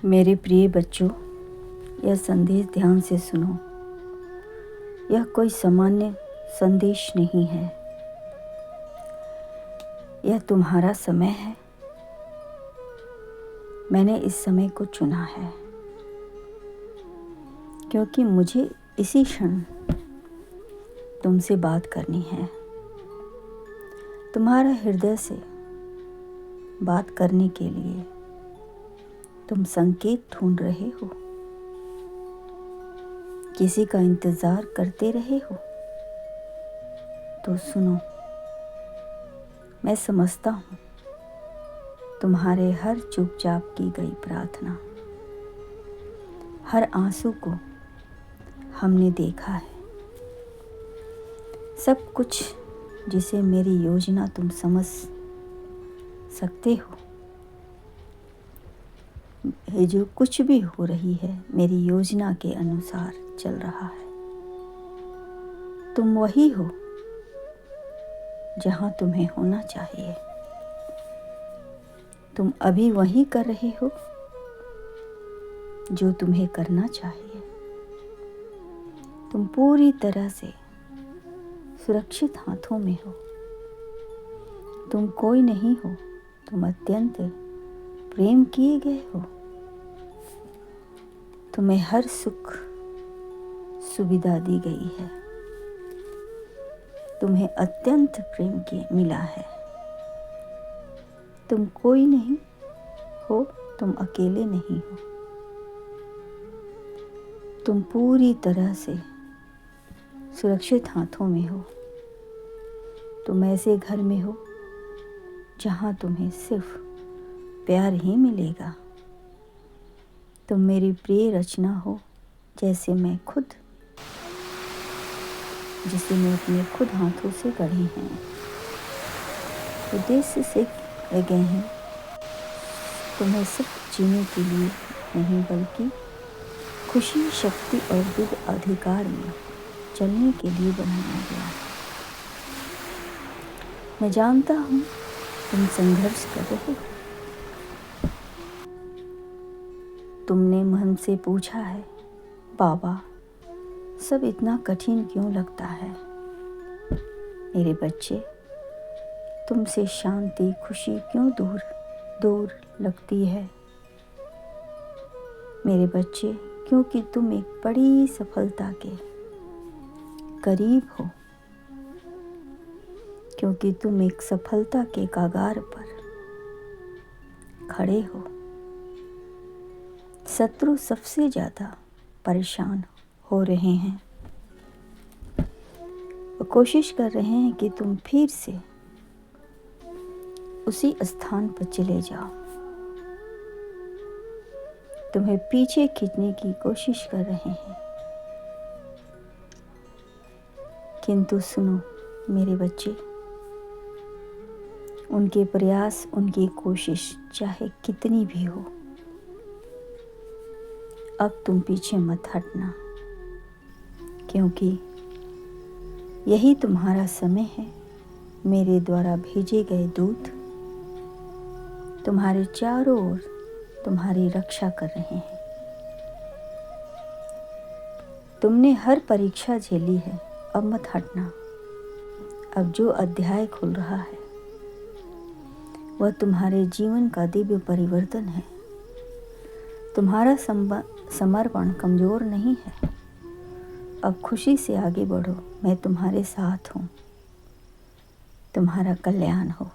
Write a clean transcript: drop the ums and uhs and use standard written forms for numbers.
मेरे प्रिय बच्चों, यह संदेश ध्यान से सुनो। यह कोई सामान्य संदेश नहीं है। यह तुम्हारा समय है। मैंने इस समय को चुना है क्योंकि मुझे इसी क्षण तुमसे बात करनी है। तुम्हारा हृदय से बात करने के लिए तुम संकेत ढूंढ रहे हो, किसी का इंतजार करते रहे हो। तो सुनो, मैं समझता हूँ तुम्हारे हर चुपचाप की गई प्रार्थना, हर आंसू को हमने देखा है। सब कुछ जिसे मेरी योजना तुम समझ सकते हो, ये जो कुछ भी हो रही है मेरी योजना के अनुसार चल रहा है। तुम वही हो जहाँ तुम्हें होना चाहिए। तुम अभी वही कर रहे हो जो तुम्हें करना चाहिए। तुम पूरी तरह से सुरक्षित हाथों में हो। तुम कोई नहीं हो, तुम अत्यंत प्रेम किए गए हो। तुम्हें हर सुख सुविधा दी गई है। तुम्हें अत्यंत प्रेम मिला है। तुम कोई नहीं हो, तुम अकेले नहीं हो। तुम पूरी तरह से सुरक्षित हाथों में हो। तुम ऐसे घर में हो जहाँ तुम्हें सिर्फ प्यार ही मिलेगा। तुम मेरी प्रिय रचना हो, जिसे मैं अपने खुद हाथों से गढ़े हैं। उद्देश्य से गए हैं, तुम्हें सिर्फ जीने के लिए नहीं बल्कि खुशी, शक्ति और दिव्य अधिकार में चलने के लिए बनाया गया। मैं जानता हूँ तुम संघर्ष कर रहे हो। तुमने मन से पूछा है, बाबा सब इतना कठिन क्यों लगता है? मेरे बच्चे, तुमसे शांति, खुशी क्यों दूर लगती है? मेरे बच्चे, क्योंकि तुम एक बड़ी सफलता के करीब हो, क्योंकि तुम एक सफलता के कगार पर खड़े हो। शत्रु सबसे ज़्यादा परेशान हो रहे हैं। वो कोशिश कर रहे हैं कि तुम फिर से उसी स्थान पर चले जाओ। तुम्हें पीछे खींचने की कोशिश कर रहे हैं। किंतु सुनो मेरे बच्चे, उनके प्रयास, उनकी कोशिश चाहे कितनी भी हो, अब तुम पीछे मत हटना, क्योंकि यही तुम्हारा समय है। मेरे द्वारा भेजे गए दूत तुम्हारे चारों ओर तुम्हारी रक्षा कर रहे हैं। तुमने हर परीक्षा झेली है, अब मत हटना। अब जो अध्याय खुल रहा है वह तुम्हारे जीवन का दिव्य परिवर्तन है। तुम्हारा समर्पण कमजोर नहीं है। अब खुशी से आगे बढ़ो, मैं तुम्हारे साथ हूँ। तुम्हारा कल्याण हो।